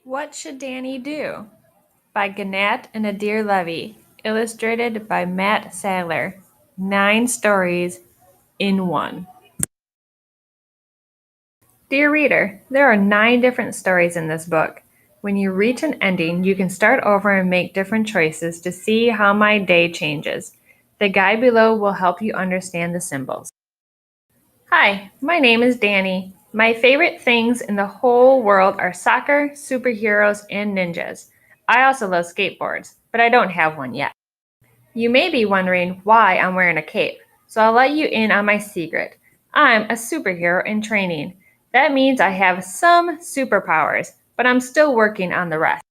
What Should Danny Do? By Gannett and Adair Levy. Illustrated by Matt Sadler. 9 stories in one. Dear reader, there are 9 different stories in this book. When you reach an ending, you can start over and make different choices to see how my day changes. The guide below will help you understand the symbols. Hi, my name is Danny. My favorite things in the whole world are soccer, superheroes, and ninjas. I also love skateboards, but I don't have one yet. You may be wondering why I'm wearing a cape, so I'll let you in on my secret. I'm a superhero in training. That means I have some superpowers, but I'm still working on the rest.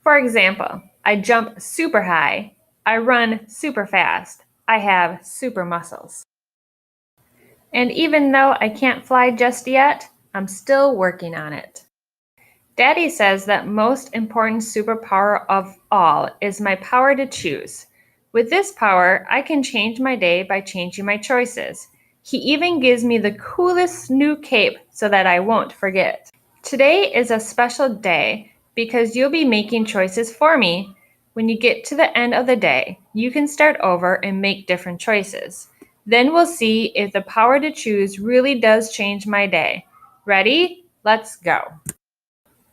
For example, I jump super high. I run super fast. I have super muscles. And even though I can't fly just yet, I'm still working on it. Daddy says that most important superpower of all is my power to choose. With this power, I can change my day by changing my choices. He even gives me the coolest new cape so that I won't forget. Today is a special day because you'll be making choices for me. When you get to the end of the day, you can start over and make different choices. Then we'll see if the power to choose really does change my day. Ready? Let's go.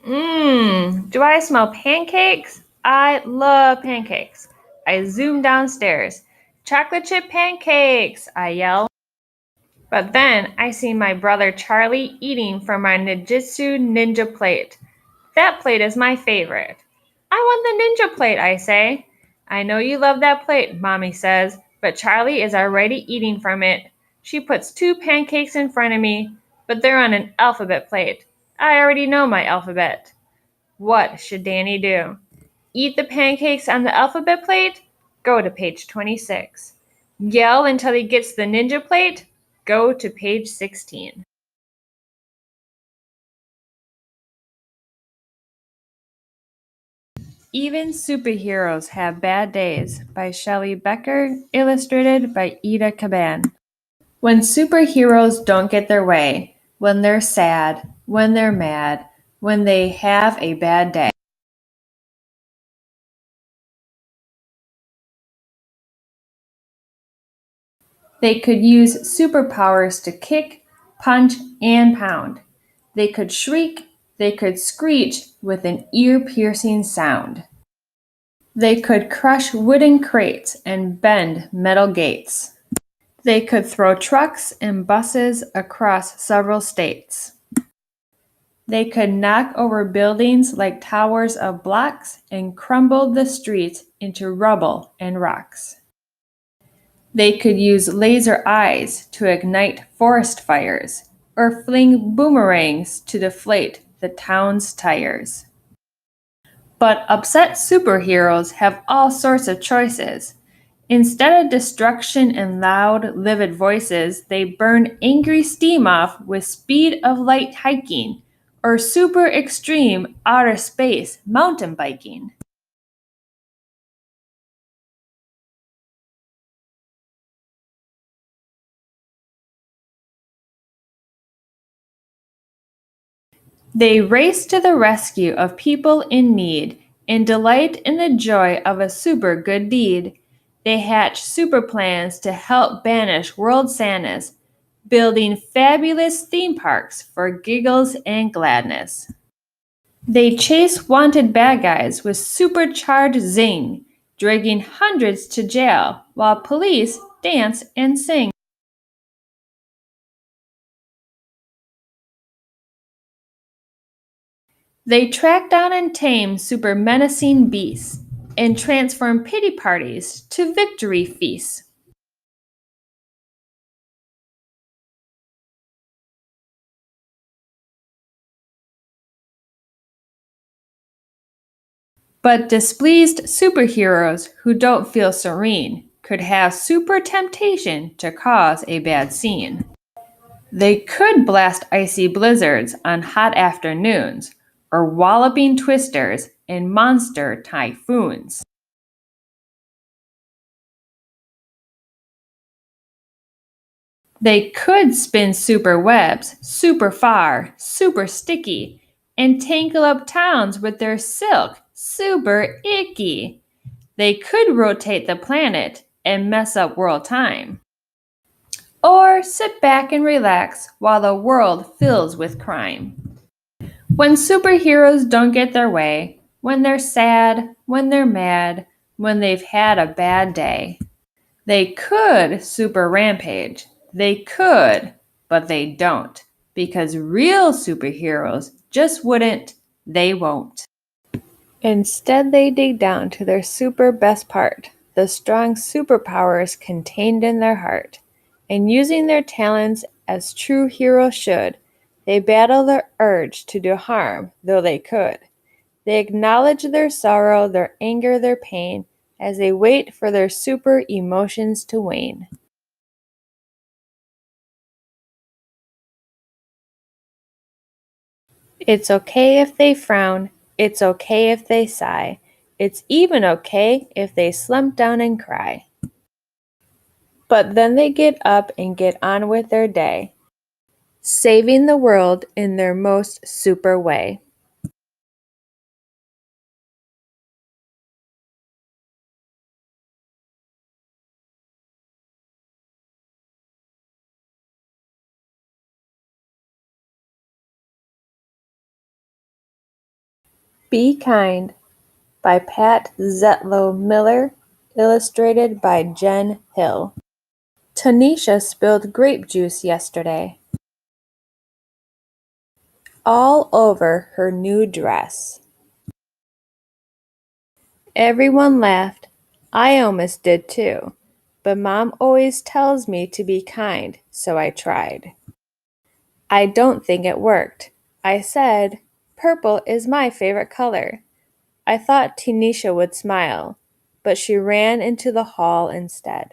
Do I smell pancakes? I love pancakes. I zoom downstairs. Chocolate chip pancakes, I yell. But then I see my brother Charlie eating from my Ninjutsu ninja plate. That plate is my favorite. I want the ninja plate, I say. I know you love that plate, Mommy says, but Charlie is already eating from it. She puts 2 pancakes in front of me, but they're on an alphabet plate. I already know my alphabet. What should Danny do? Eat the pancakes on the alphabet plate? Go to page 26. Yell until he gets the ninja plate? Go to page 16. Even Superheroes Have Bad Days by Shelley Becker, illustrated by Ida Caban. When superheroes don't get their way, when they're sad, when they're mad, when they have a bad day, they could use superpowers to kick, punch, and pound. They could shriek, they could screech with an ear-piercing sound. They could crush wooden crates and bend metal gates. They could throw trucks and buses across several states. They could knock over buildings like towers of blocks and crumble the streets into rubble and rocks. They could use laser eyes to ignite forest fires or fling boomerangs to deflate the town's tires. But upset superheroes have all sorts of choices. Instead of destruction and loud, livid voices, they burn angry steam off with speed of light hiking or super extreme outer space mountain biking. They race to the rescue of people in need and delight in the joy of a super good deed. They hatch super plans to help banish world sadness, building fabulous theme parks for giggles and gladness. They chase wanted bad guys with supercharged zing, dragging hundreds to jail while police dance and sing. They track down and tame super menacing beasts and transform pity parties to victory feasts. But displeased superheroes who don't feel serene could have super temptation to cause a bad scene. They could blast icy blizzards on hot afternoons or walloping twisters in monster typhoons. They could spin super webs super far, super sticky, and tangle up towns with their silk. Super icky. They could rotate the planet and mess up world time. Or sit back and relax while the world fills with crime. When superheroes don't get their way, when they're sad, when they're mad, when they've had a bad day, they could super rampage. They could, but they don't. Because real superheroes just wouldn't, they won't. Instead, they dig down to their super best part, the strong superpowers contained in their heart. And using their talents as true heroes should, they battle the urge to do harm, though they could. They acknowledge their sorrow, their anger, their pain, as they wait for their super emotions to wane. It's okay if they frown. It's okay if they sigh. It's even okay if they slump down and cry. But then they get up and get on with their day, saving the world in their most super way. Be Kind by Pat Zetlow Miller, illustrated by Jen Hill. Tanisha spilled grape juice yesterday, all over her new dress. Everyone laughed. I almost did too. But Mom always tells me to be kind, so I tried. I don't think it worked. I said, purple is my favorite color. I thought Tanisha would smile, but she ran into the hall instead.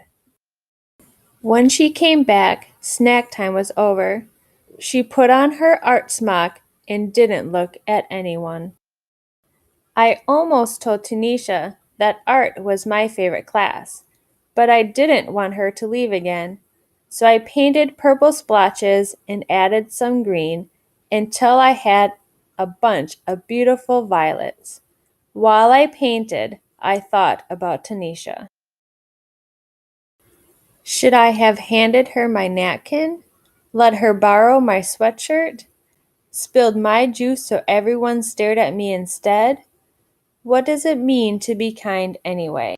When she came back, snack time was over. She put on her art smock and didn't look at anyone. I almost told Tanisha that art was my favorite class, but I didn't want her to leave again, so I painted purple splotches and added some green until I had a bunch of beautiful violets. While I painted, I thought about Tanisha. Should I have handed her my napkin? Let her borrow my sweatshirt? Spilled my juice so everyone stared at me instead? What does it mean to be kind anyway?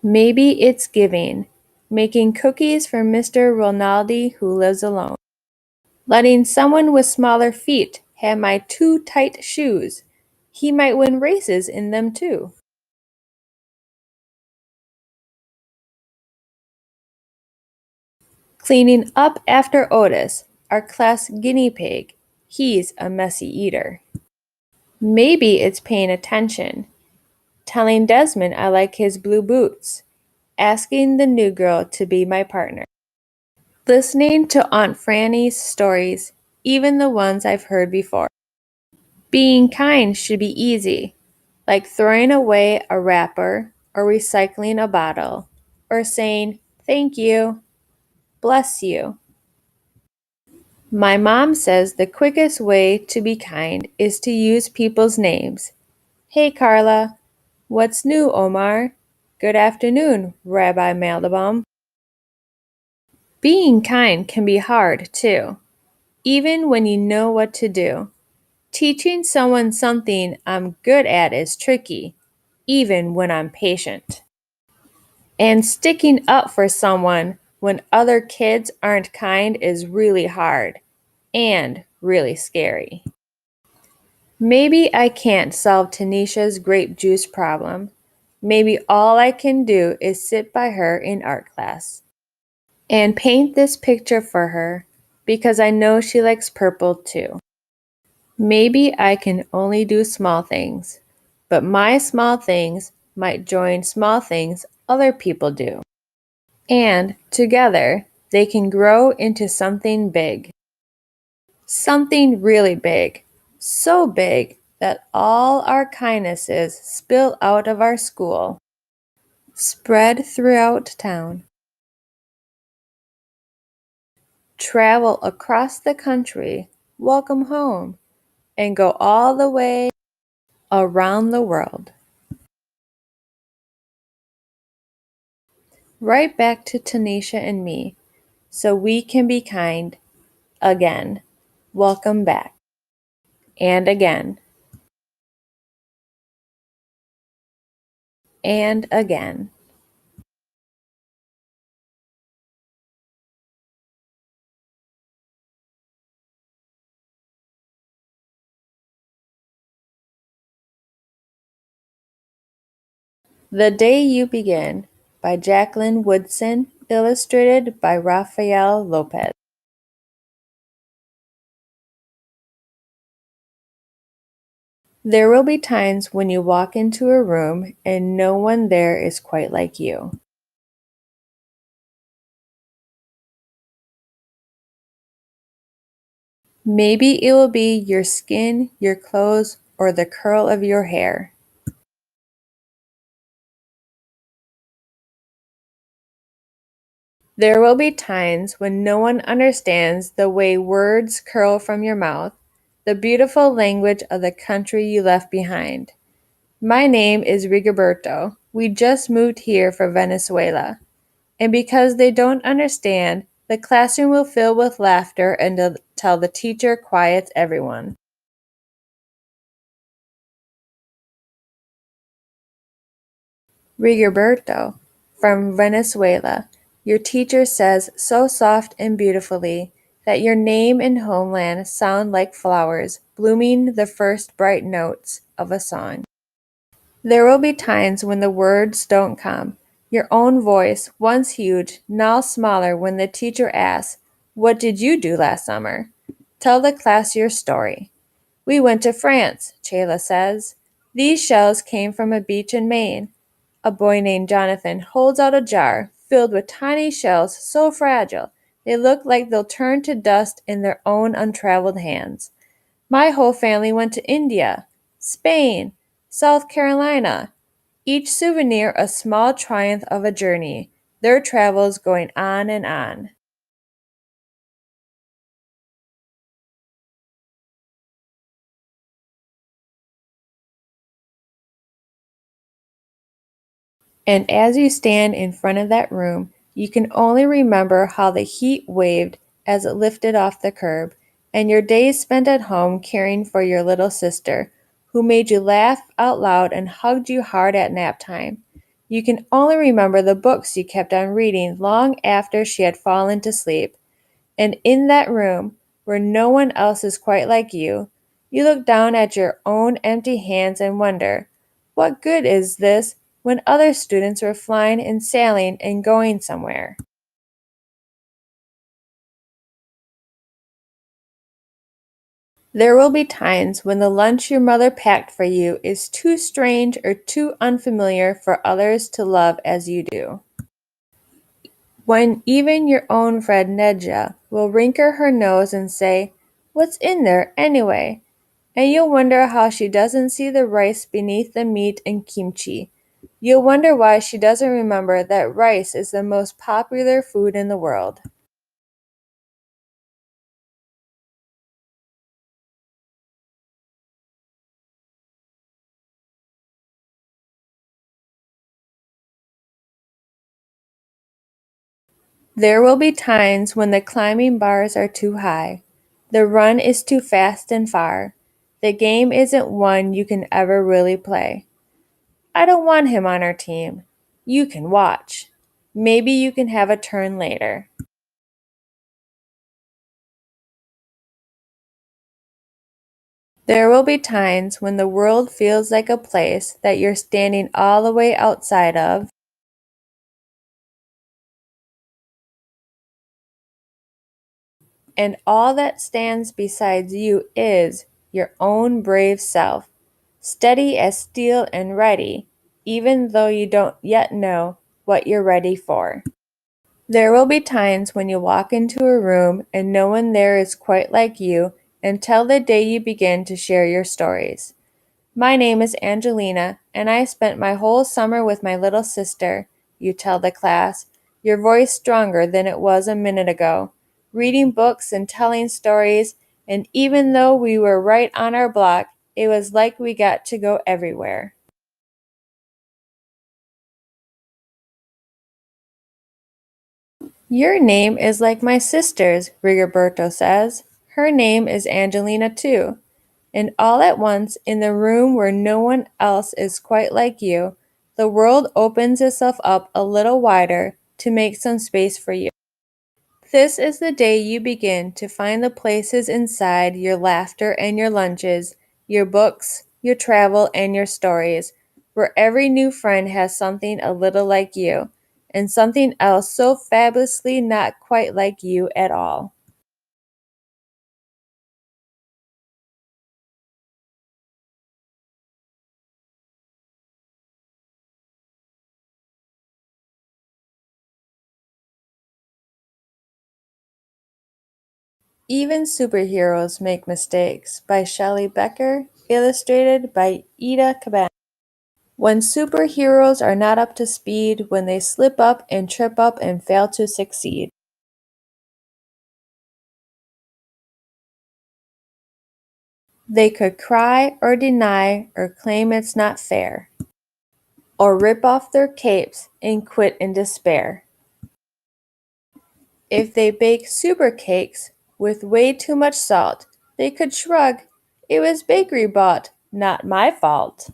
Maybe it's giving, making cookies for Mr. Ronaldi who lives alone, letting someone with smaller feet have my too tight shoes. He might win races in them too. Cleaning up after Otis, our class guinea pig. He's a messy eater. Maybe it's paying attention, telling Desmond I like his blue boots, asking the new girl to be my partner. Listening to Aunt Franny's stories, even the ones I've heard before. Being kind should be easy, like throwing away a wrapper or recycling a bottle, or saying, thank you, bless you. My mom says the quickest way to be kind is to use people's names. Hey Carla, what's new, Omar? Good afternoon, Rabbi Maldabaum. Being kind can be hard, too, even when you know what to do. Teaching someone something I'm good at is tricky, even when I'm patient. And sticking up for someone when other kids aren't kind is really hard and really scary. Maybe I can't solve Tanisha's grape juice problem. Maybe all I can do is sit by her in art class and paint this picture for her because I know she likes purple too. Maybe I can only do small things, but my small things might join small things other people do. And together, they can grow into something big. Something really big. So big that all our kindnesses spill out of our school, spread throughout town, travel across the country, welcome home, and go all the way around the world. Right back to Tanisha and me, so we can be kind again. Welcome back. And again. And again. The Day You Begin by Jacqueline Woodson, illustrated by Rafael Lopez. There will be times when you walk into a room and no one there is quite like you. Maybe it will be your skin, your clothes, or the curl of your hair. There will be times when no one understands the way words curl from your mouth, the beautiful language of the country you left behind. My name is Rigoberto. We just moved here from Venezuela. And because they don't understand, the classroom will fill with laughter until the teacher quiets everyone. Rigoberto, from Venezuela, your teacher says so soft and beautifully that your name and homeland sound like flowers blooming the first bright notes of a song. There will be times when the words don't come. Your own voice, once huge, now smaller when the teacher asks, "What did you do last summer?" Tell the class your story. "We went to France," Chayla says. "These shells came from a beach in Maine." A boy named Jonathan holds out a jar filled with tiny shells so fragile they look like they'll turn to dust in their own untraveled hands. "My whole family went to India, Spain, South Carolina," each souvenir a small triumph of a journey, their travels going on and on. And as you stand in front of that room, you can only remember how the heat waved as it lifted off the curb, and your days spent at home caring for your little sister, who made you laugh out loud and hugged you hard at nap time. You can only remember the books you kept on reading long after she had fallen to sleep. And in that room, where no one else is quite like you look down at your own empty hands and wonder, what good is this when other students were flying and sailing and going somewhere? There will be times when the lunch your mother packed for you is too strange or too unfamiliar for others to love as you do. When even your own friend Nedja will wrinkle her nose and say, "What's in there, anyway?" And you'll wonder how she doesn't see the rice beneath the meat and kimchi. You'll wonder why she doesn't remember that rice is the most popular food in the world. There will be times when the climbing bars are too high, the run is too fast and far, the game isn't one you can ever really play. "I don't want him on our team." You can watch. Maybe you can have a turn later. There will be times when the world feels like a place that you're standing all the way outside of, and all that stands beside you is your own brave self, steady as steel and ready, even though you don't yet know what you're ready for. There will be times when you walk into a room and no one there is quite like you until the day you begin to share your stories. "My name is Angelina, and I spent my whole summer with my little sister," you tell the class, your voice stronger than it was a minute ago, reading books and telling stories, And even though we were right on our block, it was like we got to go everywhere. Your name is like my sister's, Rigoberto says. Her name is Angelina too. And all at once, in the room where no one else is quite like you, the world opens itself up a little wider to make some space for you. This is the day you begin to find the places inside your laughter and your lunches, your books, your travel, and your stories, where every new friend has something a little like you, and something else so fabulously not quite like you at all. Even Superheroes Make Mistakes by Shelley Becker, illustrated by Ida Caban. When superheroes are not up to speed, when they slip up and trip up and fail to succeed. They could cry or deny or claim it's not fair, or rip off their capes and quit in despair. If they bake super cakes with way too much salt, they could shrug, it was bakery bought, not my fault.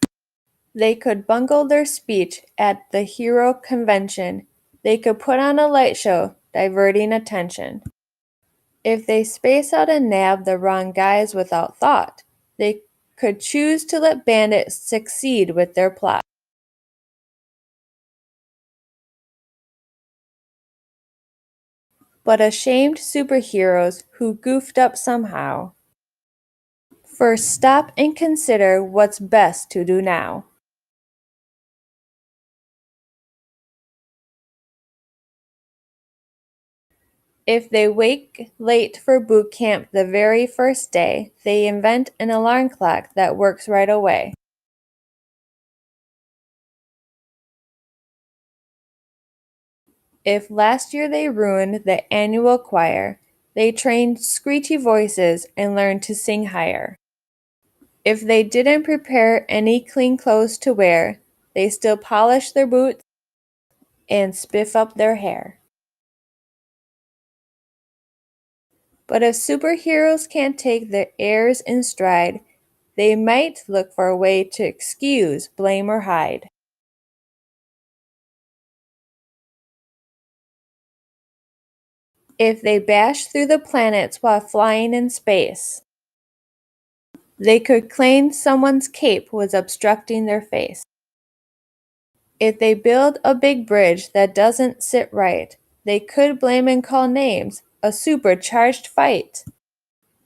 They could bungle their speech at the hero convention. They could put on a light show, diverting attention. If they space out and nab the wrong guys without thought, they could choose to let bandits succeed with their plot. But ashamed superheroes who goofed up somehow. First stop and consider what's best to do now. If they wake late for boot camp the very first day, they invent an alarm clock that works right away. If last year they ruined the annual choir, they trained screechy voices and learned to sing higher. If they didn't prepare any clean clothes to wear, they still polish their boots and spiff up their hair. But if superheroes can't take their airs in stride, they might look for a way to excuse, blame, or hide. If they bash through the planets while flying in space, they could claim someone's cape was obstructing their face. If they build a big bridge that doesn't sit right, they could blame and call names, a supercharged fight.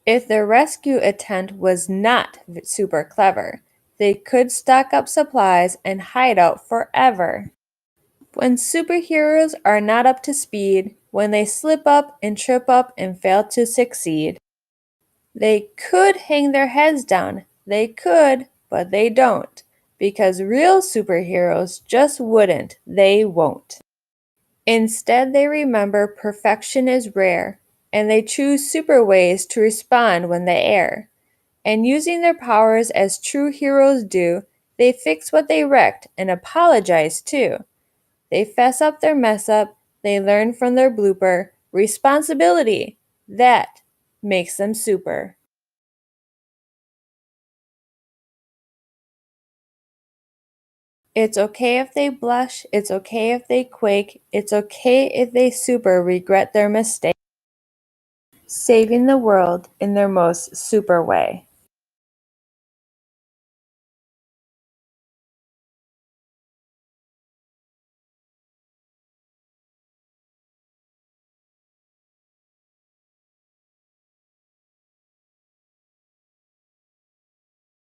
If their rescue attempt was not super clever, they could stock up supplies and hide out forever. When superheroes are not up to speed, when they slip up and trip up and fail to succeed, they could hang their heads down. They could, but they don't. Because real superheroes just wouldn't. They won't. Instead, they remember perfection is rare, and they choose super ways to respond when they err. And using their powers as true heroes do, they fix what they wrecked and apologize too. They fess up their mess up, they learn from their blooper. Responsibility! That makes them super. It's okay if they blush, it's okay if they quake, it's okay if they super regret their mistake, saving the world in their most super way.